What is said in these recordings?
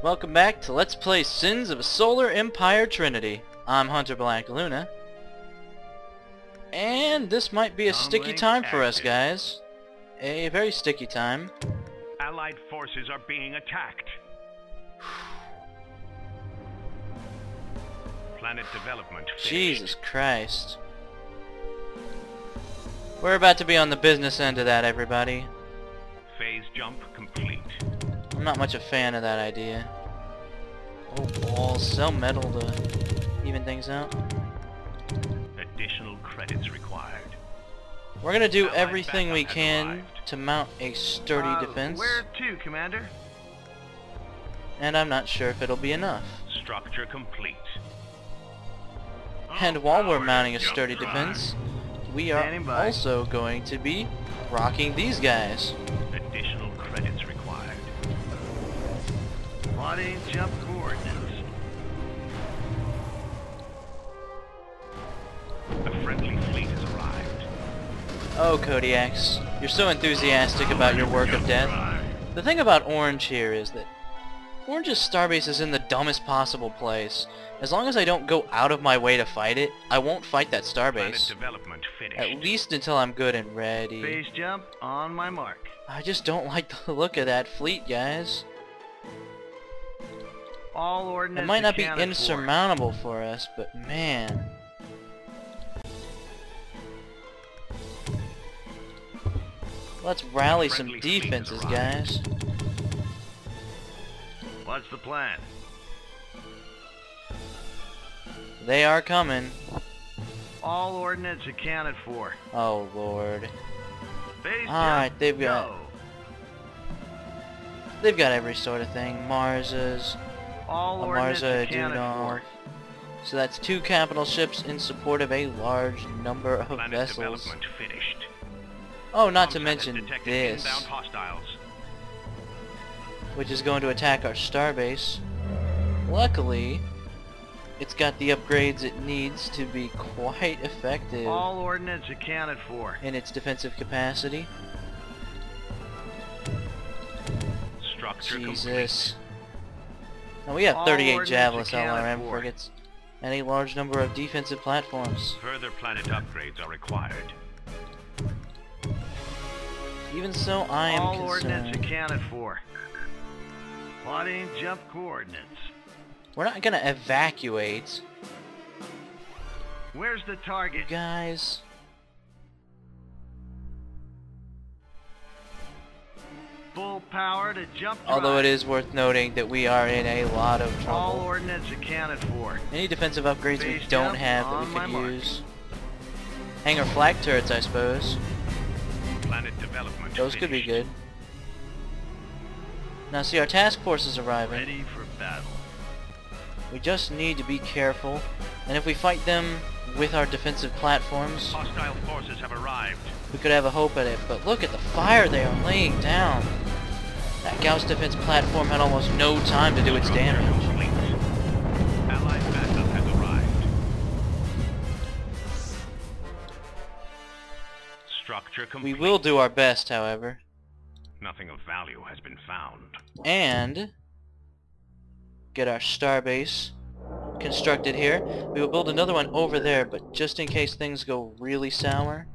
Welcome back to Let's Play Sins of a Solar Empire Trinity. I'm Hunter Black Luna. And this might be a sticky time for us, guys. A very sticky time. Allied forces are being attacked. Planet development finished. Jesus Christ. We're about to be on the business end of that, everybody. Phase jump complete. I'm not much a fan of that idea. Oh, balls. Sell metal to even things out. Additional credits required. We're gonna do Allied everything we backup has can arrived. to mount a sturdy defense. Where to, Commander? And I'm not sure if it'll be enough. Structure complete. And while we're Power mounting a jump sturdy drive. defense, we are Standing by. also going to be rocking these guys. Additional credits required. Plotting jump coordinates. A friendly fleet has arrived. Oh, Kodiaks, you're so enthusiastic about your work of death. The thing about Orange here is that Orange's starbase is in the dumbest possible place. As long as I don't go out of my way to fight it, I won't fight that Planet starbase. development finished. At least until I'm good and ready. Phase jump on my mark. I just don't like the look of that fleet, guys. All ordnance It might not be accounted for. insurmountable for us, but man. Let's rally some Friendly fleet has defenses, arrived. guys. What's the plan? They are coming. All ordnance accounted for. Oh, Lord. Phase Alright, jump, they've got go. they've got every sort of thing. Mars's, All a ordnance Marza, a accounted Dunov. for. So that's 2 capital ships in support of a large number of Planet vessels. development finished. Oh, not to Comsat has mention detected this, inbound hostiles. which is going to attack our starbase. Luckily, it's got the upgrades it needs to be quite effective All ordnance accounted for. in its defensive capacity. Structure Jesus. Now we have All 38 ordnance Javelin accounted LRM for. frigates and a large number of defensive platforms. complete. Further planet upgrades are required. Even so, I am All ordnance concerned. accounted for. Plotting jump coordinates. We're not gonna evacuate, Where's the target? guys. Full power to jump drive. Although it is worth noting that we are in a lot of All trouble. ordnance accounted for. Any defensive upgrades we Phase don't jump have that on we my could mark. use. Hangar flag turrets, I suppose. Planet development Those could be finished. good. Now see, our task force is arriving. Ready for battle. We just need to be careful, and if we fight them with our defensive platforms, Hostile forces have arrived. we could have a hope at it. But look at the fire they are laying down. That Gauss defense platform had almost no time to do its Structure damage. complete. Allied backup has arrived. Structure complete. We will do our best, however, Nothing of value has been found. and get our starbase constructed here. We will build another one over there, but just in case things go really sour.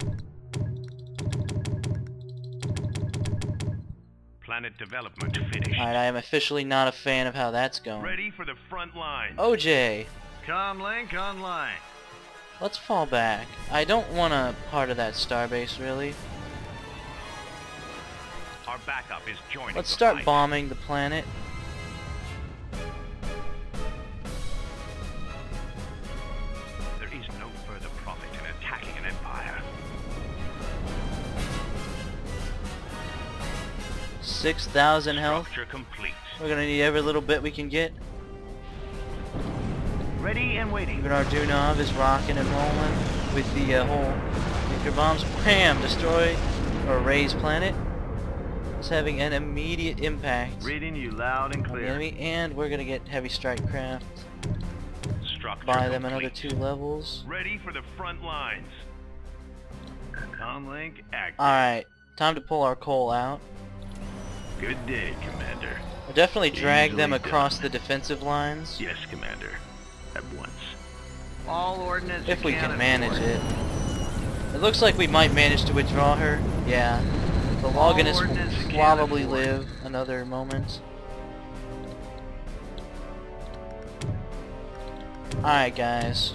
Planet development finished. Alright, I am officially not a fan of how that's going. Ready for the front line. OJ, Comlink online. let's fall back. I don't want a part of that starbase, really. Our backup is joining Let's the start fight. bombing the planet. There is no further profit in attacking an empire. 6,000 health. Structure complete. We're gonna need every little bit we can get. Ready and waiting. Even our Dunov is rocking and rolling with the whole nuclear bombs. Wham! Destroy or raise planet. It's having an immediate impact Reading you loud and on the clear. enemy, and we're gonna get heavy strike craft. Structure Buy them complete. another 2 levels. Ready for the front lines. Comlink active. Alright, time to pull our coal out. Good day, Commander. We'll definitely drag them Easily across done. the defensive lines. Yes, Commander. At once. All ordnance If we can accounted manage for. it. It looks like we might manage to withdraw her. Yeah. The Loganus ordnance will accounted probably for. live another moment. Alright guys.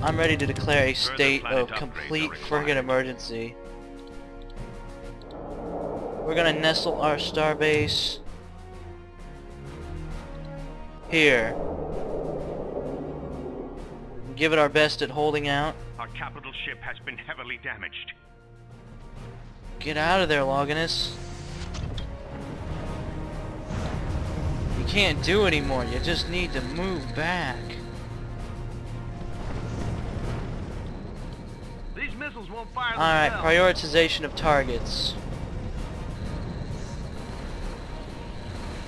I'm ready to declare a state planet of upgrades complete are friggin' required. emergency. We're gonna nestle our starbase here. Give it our best at holding out. Our capital ship has been heavily damaged. Get out of there, Loganus. You can't do anymore. You just need to move back. These missiles won't fire Alright, themselves. prioritization of targets.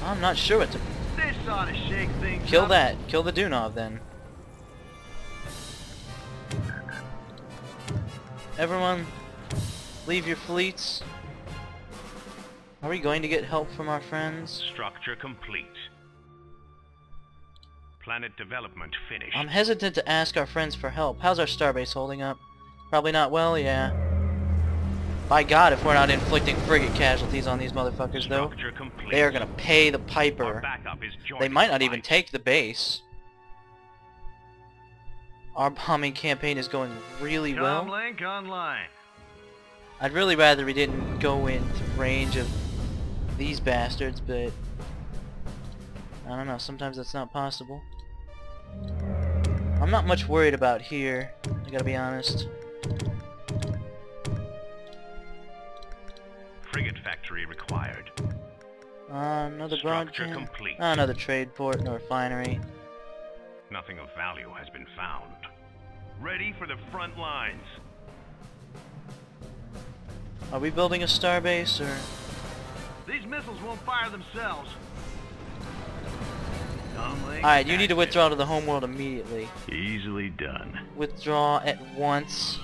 I'm not sure what to... This ought to shake things Kill up. that. Kill the Dunov then. Everyone, leave your fleets. Are we going to get help from our friends? Structure complete. Planet development finished. I'm hesitant to ask our friends for help. How's our starbase holding up? Probably not well, yeah. By God, if we're not inflicting frigate casualties on these motherfuckers, though, Structure complete. they are gonna pay the Our piper. backup is joined They might not in even flight. take the base. Our bombing campaign is going really well. Comlink online. I'd really rather we didn't go into range of these bastards, but I don't know, sometimes that's not possible. I'm not much worried about here, I gotta be honest. Frigate factory required. Another Structure broadcast. complete. Another trade port and a refinery. Nothing of value has been found. Ready for the front lines. Are we building a starbase or? These missiles won't fire themselves. Comlink. Alright, you need to active. withdraw to the homeworld immediately. Easily done. Withdraw at once.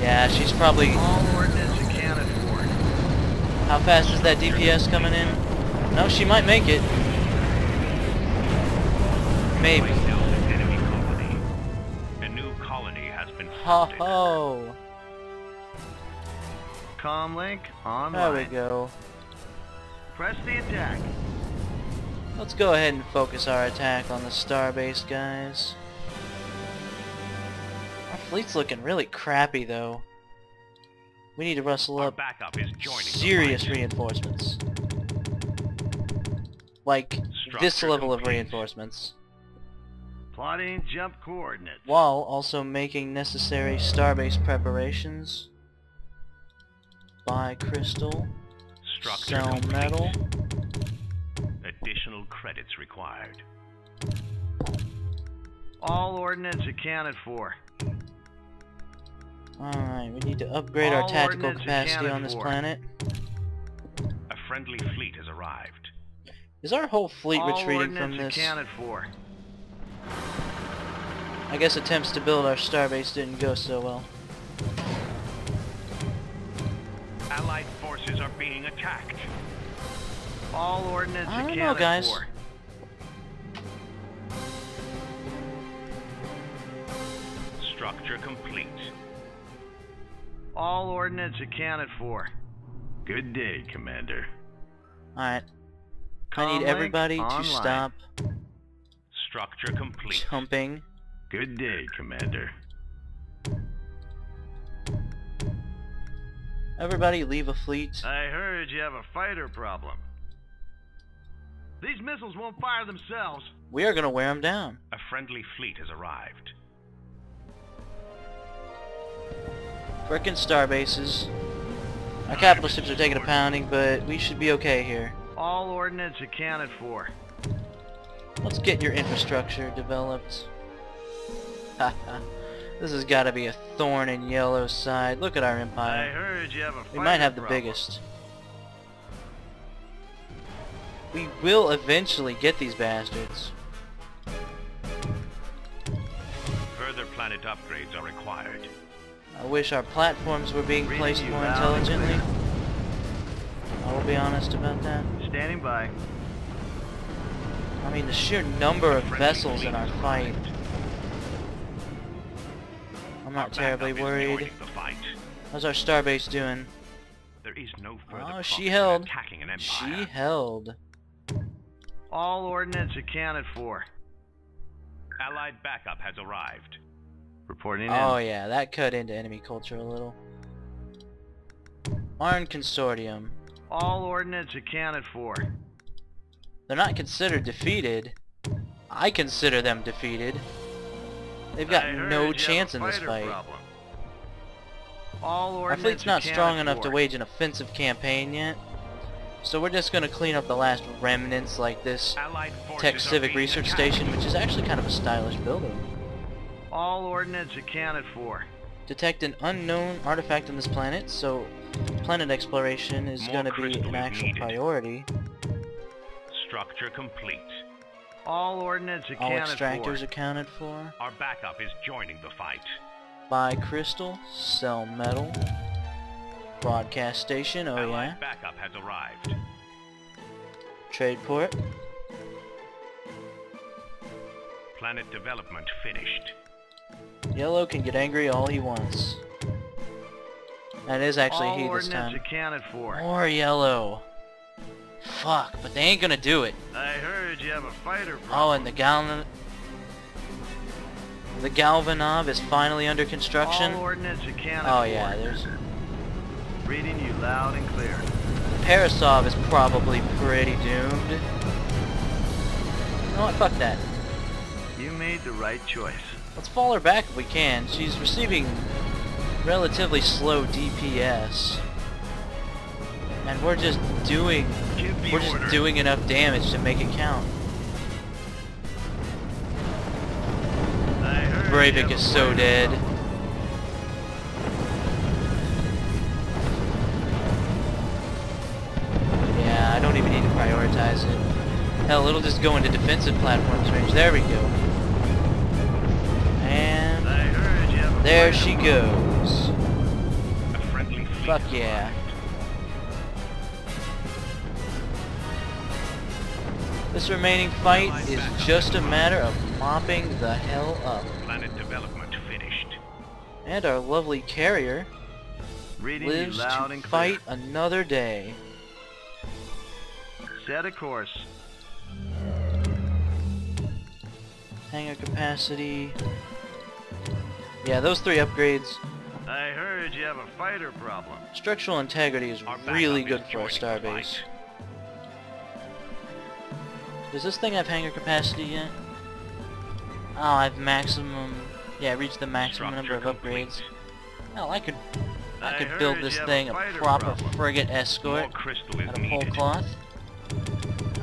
Yeah, she's probably... All ordnance accounted for. How fast is that DPS coming in? No, she might make it. Maybe. Right now, the enemy colony. A new colony has been Ho founded. ho! Comlink online. There we go. Press the attack. Let's go ahead and focus our attack on the starbase, guys. Our fleet's looking really crappy, though. We need to rustle Our up backup is joining the serious fight. reinforcements. Like, this Structure level of complete. reinforcements. Plotting jump coordinates. While also making necessary starbase preparations. Buy crystal. Structure Sell complete. metal. Additional credits required. All ordnance accounted for. Alright, we need to upgrade our All tactical ordnance capacity accounted on this for. planet. A friendly fleet has arrived. Is our whole fleet All retreating from ordnance this? accounted for. I guess attempts to build our starbase didn't go so well. Allied forces are being attacked. All ordnance I don't accounted know, guys. for. Structure complete. All ordnance accounted for. Good day, Commander. Alright. I need Comlink everybody to online. stop Structure complete. jumping. Good day, Commander. Everybody leave a fleet. I heard you have a fighter problem. These missiles won't fire themselves. We are gonna wear them down. A friendly fleet has arrived. Frickin' starbases. Our capital ships are taking a pounding, but we should be okay here. All ordnance accounted for. Let's get your infrastructure developed. Haha. This has gotta be a thorn in Yellow's side. Look at our I empire. heard you have a fighter We might have the problem. biggest. We will eventually get these bastards. Further planet upgrades are required. I wish our platforms were being Reading placed you more loud and intelligently. I'll be honest about that. Standing by. I mean, the sheer number of vessels in our fight. I'm not terribly worried. How's our starbase doing? There is no further Oh, she profit in held. attacking an empire. She held. All ordnance accounted for. Allied backup has arrived. Reporting Oh in. yeah, that cut into enemy culture a little. Arn Consortium. All ordnance accounted for. They're not considered defeated. I consider them defeated. They've got I heard no you have chance a in this fighter fight. problem. All Our ordnance fleet's not strong accounted enough to for. wage an offensive campaign yet. So we're just gonna clean up the last remnants like this Allied forces Tech are Civic being Research attacked. Station, which is actually kind of a stylish building. All ordnance accounted for. Detect an unknown artifact on this planet, so planet exploration is More going to be crystal an is actual needed. priority. Structure complete. All ordnance All accounted extractors for. accounted for. Our backup is joining the fight. Buy crystal, sell metal. Broadcast station, oh yeah. Allied backup has arrived. Trade port. Planet development finished. Yellow can get angry all he wants. That is actually All he this ordnance time. accounted for. More yellow. Fuck, but they ain't gonna do it. I heard you have a fighter problem. Oh, and the Galvanov is finally under construction. All ordnance accounted Oh for. yeah, there's Reading you loud and clear. Parasov is probably pretty doomed. You know what? Fuck that. You made the right choice. Let's fall her back if we can. She's receiving relatively slow DPS, and we're just doing enough damage to make it count. I heard you Breivik have is a so fighter dead. problem. Yeah, I don't even need to prioritize it. Hell, it'll just go into defensive platforms range. There we go. And I heard you have a there fighter she problem. goes. A friendly fleet Fuck has yeah. arrived. This remaining fight is just a matter of mopping the hell up. Planet development finished. And our lovely carrier Reading you lives loud to and clear. fight another day. Set a course. Hangar capacity. Yeah, those three upgrades. I heard you have a fighter problem. Structural integrity is Our really backup good is for a joining the starbase. fight. Does this thing have hangar capacity yet? Oh, I've maximum. Yeah, reached the maximum number of Structure complete. upgrades. Hell, I could I build heard this you have thing a a fighter proper problem. frigate More escort crystal is out of whole needed. cloth.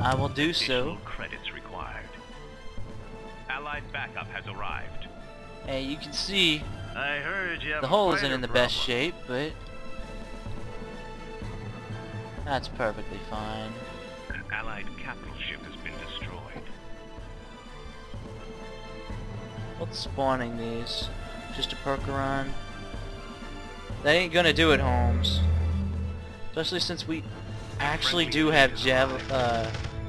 I will do Additional so. credits required. Allied backup has arrived. Hey, you can see I heard you have the a hull fighter isn't in the problem. best shape, but that's perfectly fine. An Allied capital ship has been destroyed. What's spawning these? Just a Percheron? That ain't gonna do it, Holmes. Especially since we actually do have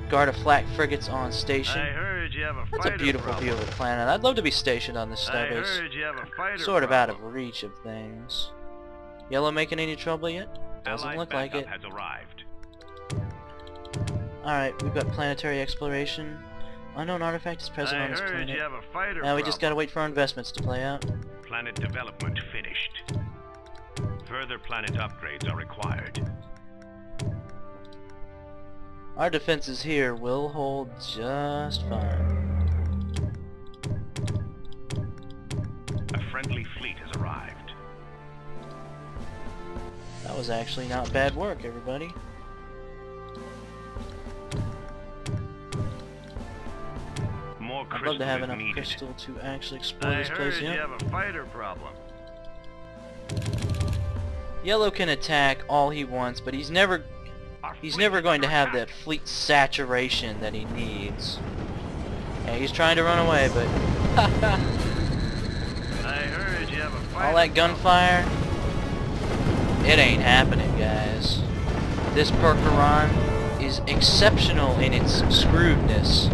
guard of flak frigates on station. I heard you have a That's a fighter beautiful, problem. beautiful planet. I'd love to be stationed on this I starbase. heard you have a fighter Sort of out of problem. reach of things. Yellow making any trouble yet? Doesn't Allied look like backup it. has arrived. Alright, we've got planetary exploration. Unknown artifact is present I on this heard planet. you have a fighter Now we just gotta problem. wait for our investments to play out. Planet development finished. Further planet upgrades are required. Our defenses here will hold just fine. A friendly fleet has arrived. That was actually not bad work, everybody. More I'd crystal love to have is enough needed. crystal to actually explore I this place. heard you Yep. have a fighter problem. Yellow can attack all he wants, but he's never Our He's fleet never is going to under have the attack. fleet saturation that he needs. Yeah, he's trying to run away, but I heard you have a fighter all that problem. gunfire, it ain't happening, guys. This Percheron is exceptional in its screwedness.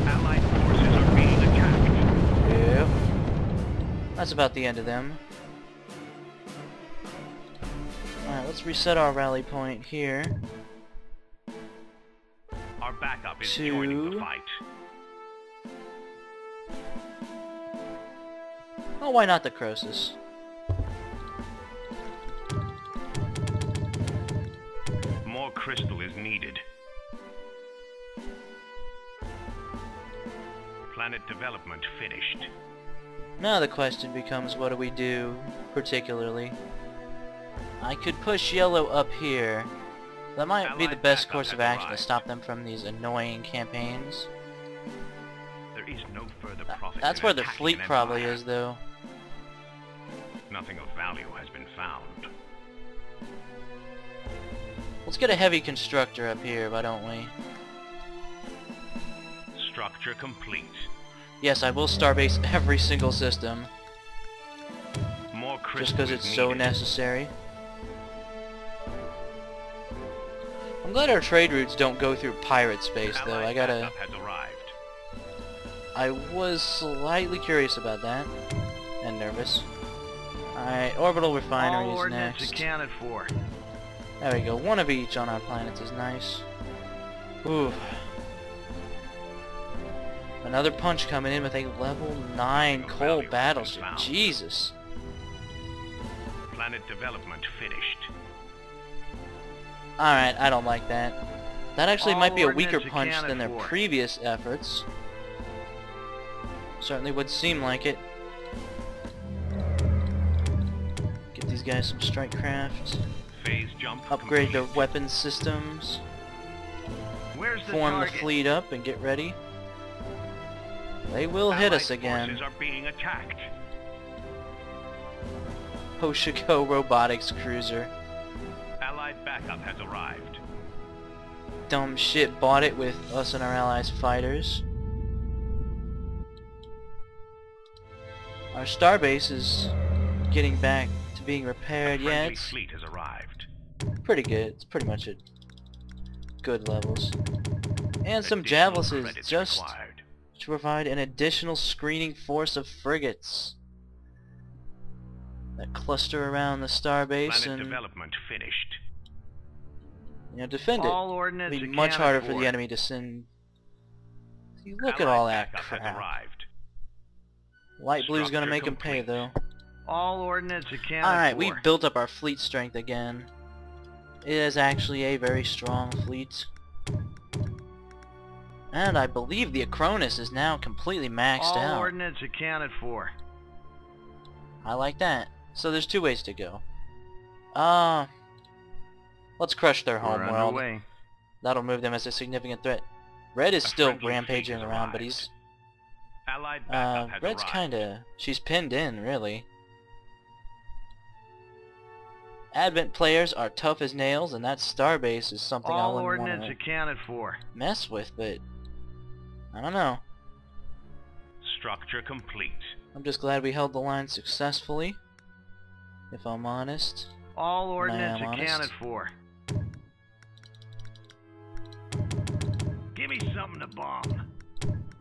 Allied forces are being attacked. Yep. That's about the end of them. Alright, let's reset our rally point here. Our backup is joining the fight. Oh, why not the Croesus? More crystal is needed. Planet development finished. Now the question becomes, what do we do, particularly? I could push yellow up here. That might be the best course of action to stop them from these annoying campaigns. There is no further profit. That's where the fleet probably is, though. Nothing of value has been found. Let's get a heavy constructor up here, why don't we? Structure complete. Yes, I will starbase every single system. More crystal Just because is it's so needed. necessary. I'm glad our trade routes don't go through pirate space, though. Allied I gotta... backup has arrived. I was slightly curious about that. And nervous. Alright, orbital All refineries ordnance next. accounted for. There we go. One of each on our planets is nice. Ooh. Another punch coming in with a level 9 coal battleship. Jesus. Planet development finished. Alright, I don't like that. That actually All might be a weaker ordnance punch accounted than their for. previous efforts. Certainly would seem like it. Get these guys some strike craft. Phase jump Upgrade their complete. weapon systems. Where's the Form the target? fleet up and get ready. They will hit us Allied again. forces are being attacked. Hoshiko Robotics Cruiser. Allied backup has arrived. Dumb shit bought it with us and our allies' fighters. Our starbase is getting back to being repaired. A Yeah, friendly it's fleet has arrived. pretty good. It's pretty much at good levels. And some Additional javelisses credits just required. to provide an additional screening force of frigates that cluster around the starbase Planet and development finished. defend it. All ordnance It'll be much accounted harder for for. the enemy to send. See, look at Allied all that backup has crap. arrived. Light blue's gonna Structure make him pay complete. though. All ordnance accounted Alright, for. we built up our fleet strength again. It is actually a very strong fleet. And I believe the Acronis is now completely maxed All out. ordnance accounted for. I like that. So there's two ways to go. Let's crush their We're homeworld. underway. That'll move them as a significant threat. Red is A still friendly fleet rampaging has around, but arrived. he's... Allied backup has Red's arrived. kinda... she's pinned in, really. Advent players are tough as nails, and that starbase is something I All wouldn't ordnance want to accounted for. mess with, but... I don't know. Structure complete. I'm just glad we held the line successfully, if I'm honest. All I ordnance am honest. accounted for. Give me something to bomb.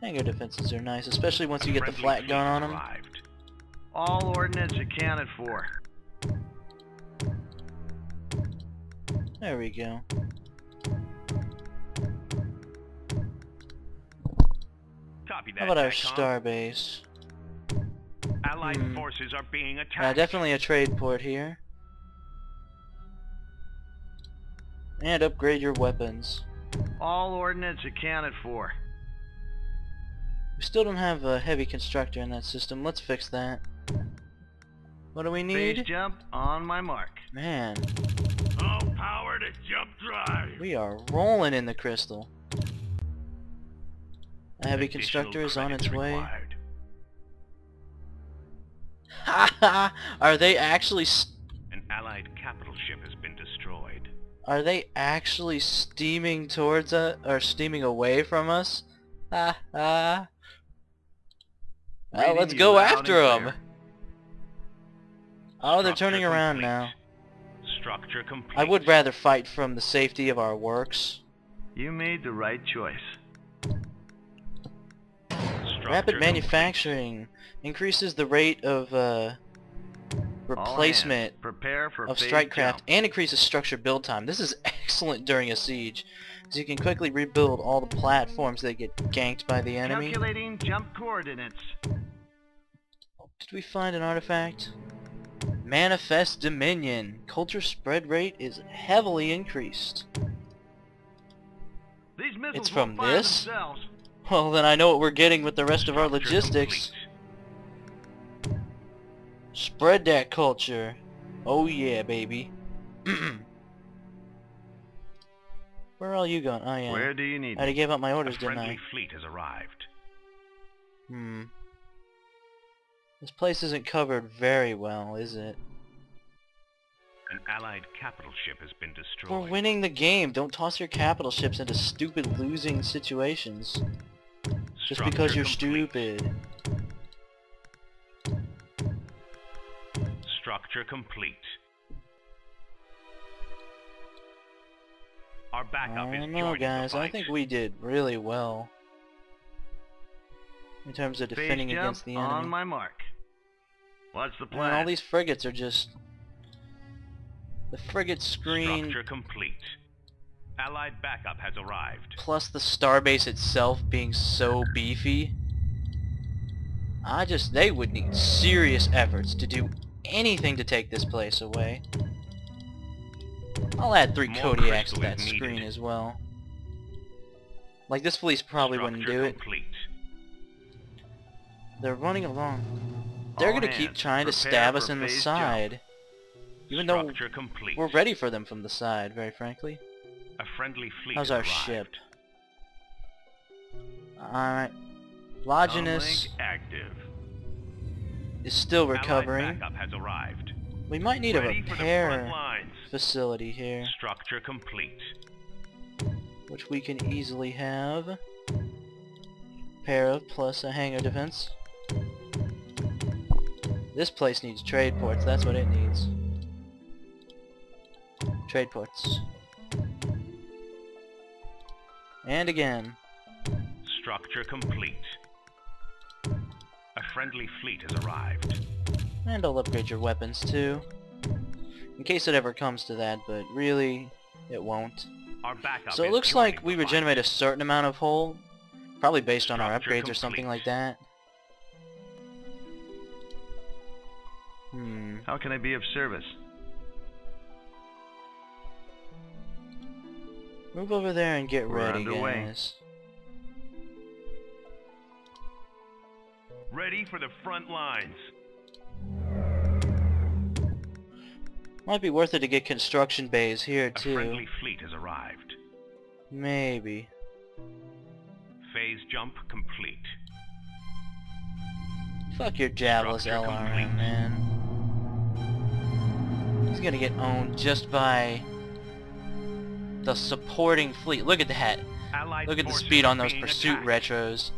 Hangar defenses are nice, especially once you get the Friendly flat fleet gun on has them. arrived. All ordnance accounted for. There we go. Copy that. How about our TACOM. starbase? Allied forces are being attacked. Definitely a trade port here. And upgrade your weapons. All ordnance accounted for. We still don't have a heavy constructor in that system. Let's fix that. What do we Phase need? jump on my mark. Man, All power to jump drive. we are rolling in the crystal. A heavy Additional constructor is on its credits way. required. Haha! Are they actually An allied capital ship has been destroyed. are they actually steaming towards us or steaming away from us? Ha ha! Well, Reading let's you go loud after and them. clear. Oh, they're Structure turning around complete. now. Structure complete. I would rather fight from the safety of our works. You made the right choice. Structure Rapid complete. manufacturing increases the rate of replacement All hands, prepare for of phase strike craft jump. and increases structure build time. This is excellent during a siege, because you can quickly rebuild all the platforms that get ganked by the enemy. Calculating jump coordinates. Did we find an artifact? Manifest Dominion. Culture spread rate is heavily increased. These missiles It's from won't fire this? themselves. Well, then I know what we're getting with the rest of our Structure logistics. complete. Spread that culture. Oh yeah, baby. Where are all you going? Oh yeah. Where do you I need already me? gave up my A orders, didn't friendly I? fleet has arrived. This place isn't covered very well, is it? An allied capital ship has been destroyed. We're winning the game. Don't toss your capital ships into stupid losing situations. Just because you're stupid. Structure complete. Our backup I is don't know, joining guys. the I fight. think we did really well in terms of defending Phase jump against the on enemy. my mark. What's the And plan? all these frigates are just... The frigate screen Structure complete. Allied backup has arrived. plus the starbase itself being so beefy. They would need serious efforts to do anything to take this place away. I'll add 3 More Kodiaks to crystal that is needed. screen as well. Like, this police probably wouldn't do it. Complete. They're running along. They're All gonna keep hands, trying to prepare stab for us in the phase side. Even though Structure complete. we're ready for them from the side, very frankly. A friendly fleet How's has our arrived. ship? Alright. Longinus Comlink Active. is still Allied recovering. backup has arrived. We might need a Ready for the front repair lines. facility here, Structure complete. which we can easily have. Pair of plus a hangar defense. This place needs trade ports, that's what it needs. Trade ports. And again. Structure complete. A friendly fleet has arrived. And I'll upgrade your weapons too. In case it ever comes to that, but really, it won't. Our backup So it is looks like joining we the fight. regenerate a certain amount of hull, probably based on our Structure upgrades or something complete. like that. How can I be of service? Move over there and get We're ready, underway. guys. Ready for the front lines. Might be worth it to get construction bays here A too. friendly fleet has arrived. Maybe. Phase jump complete. Fuck your Javelin Structure LRM, complete. man. He's gonna get owned just by the supporting fleet. Look at that. Allied Look at the forces speed are on those being pursuit attacked. retros.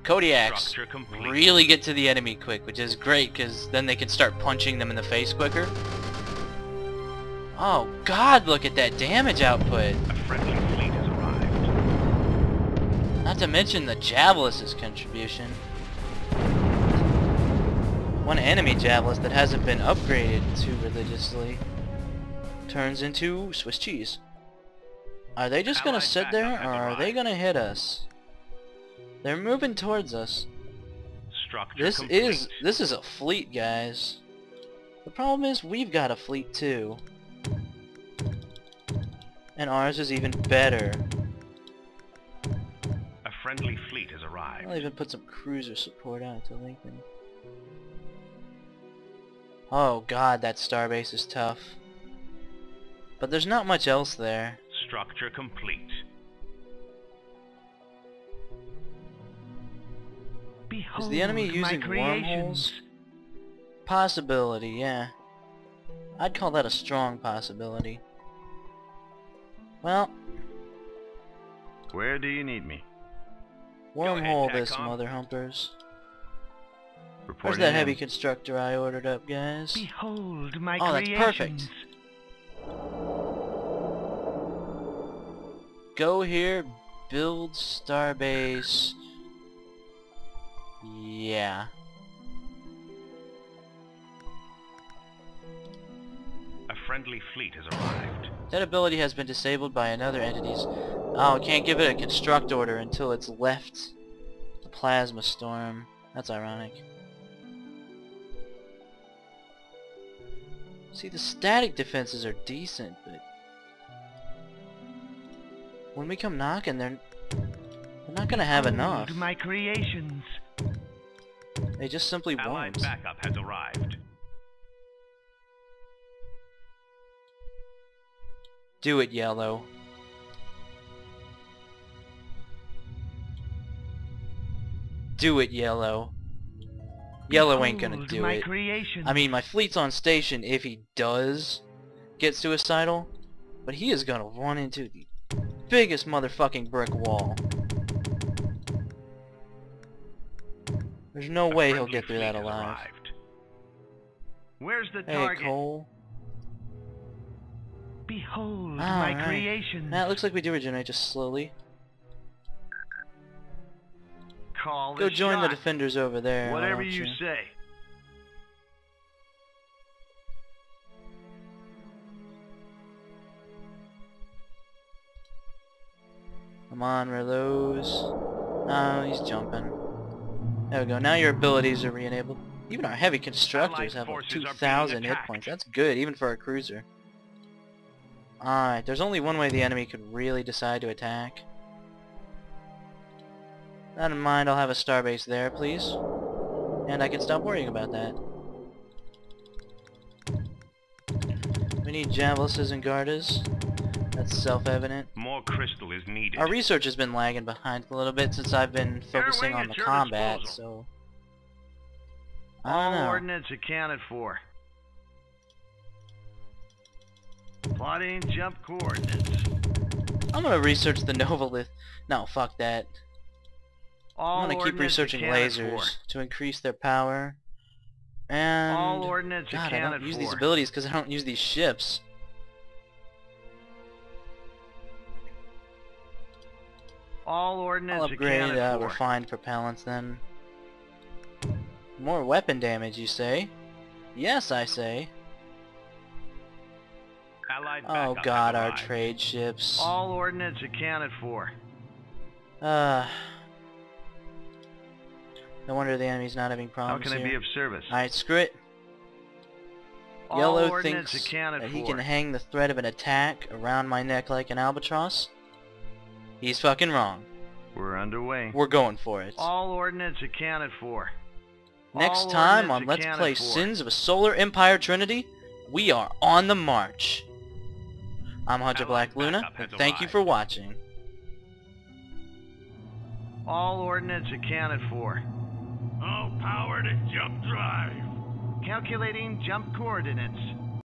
Kodiaks Structure complete. really get to the enemy quick, which is great because then they can start punching them in the face quicker. Oh god, look at that damage output. A friendly fleet has arrived. Not to mention the Javelis's contribution. One enemy Javelin that hasn't been upgraded too religiously turns into Swiss cheese. Are they just gonna Allied sit there, backup or has are they arrived. gonna hit us? They're moving towards us. Structure This complete. is a fleet, guys. The problem is we've got a fleet too. And ours is even better. A friendly fleet has arrived. I'll even put some cruiser support out to Lincoln. Oh god, that starbase is tough. But there's not much else there. Structure complete. Is the enemy using wormholes? Possibility, yeah. I'd call that a strong possibility. Well, Where do you need me? wormhole ahead, this, TACOM. mother humpers. Where's Reporting that in. heavy constructor I ordered up, guys? Behold my Oh, that's creations. perfect. go here, build starbase. Yeah. A friendly fleet has arrived. That ability has been disabled by another entity's... Oh, can't give it a construct order until it's left the plasma storm. That's ironic. See, the static defenses are decent, but... when we come knocking, they're not gonna have enough. My creations. They just simply Allied won't. backup has arrived. Do it, Yellow. Do it, Yellow. Yellow ain't gonna do it. I mean, my fleet's on station if he does get suicidal, but he is gonna run into the biggest motherfucking brick wall. There's no way he'll get through that alive. Where's the Hey, target? Cole. Behold Alright. my creation. Nah, it looks like we do regenerate just slowly. Call Go the join the shot. defenders over there. why Whatever don't you say. Come on, reload. Oh, he's jumping. There we go. Now your abilities are re-enabled. Even our heavy constructors have like forces are being 2,000 hit attacked. points. That's good, even for a cruiser. Alright, there's only one way the enemy could really decide to attack. That in mind, I'll have a starbase there, please. And I can stop worrying about that. We need Javelises and Gardas. That's self-evident. More crystal is needed. Our research has been lagging behind a little bit since I've been focusing wing on the at your combat, disposal. so... I don't All know. ordnance accounted for. Plotting jump coordinates. I'm gonna research the Novalith. No, fuck that. All I'm gonna keep ordnance researching accounted lasers to increase their power. And... All ordnance God, I accounted don't use for. these abilities because I don't use these ships. All ordnance I'll upgrade accounted for. refined propellants then. More weapon damage, you say? Yes, I say. Allied Oh backup god, has our arrived. trade ships. All ordnance accounted for. No wonder the enemy's not having How problems can I here. be of service? Alright, screw it. All Yellow ordnance thinks accounted that he for. can hang the threat of an attack around my neck like an albatross. He's fucking wrong. We're underway. We're going for it. All ordnance accounted for. Next All time on ordnance Let's accounted Play for. Sins of a Solar Empire Trinity, we are on the march. I'm Hunter Allied Black Luna, backup has and thank you arrived. for watching. All ordnance accounted for. All power to jump drive. Calculating jump coordinates.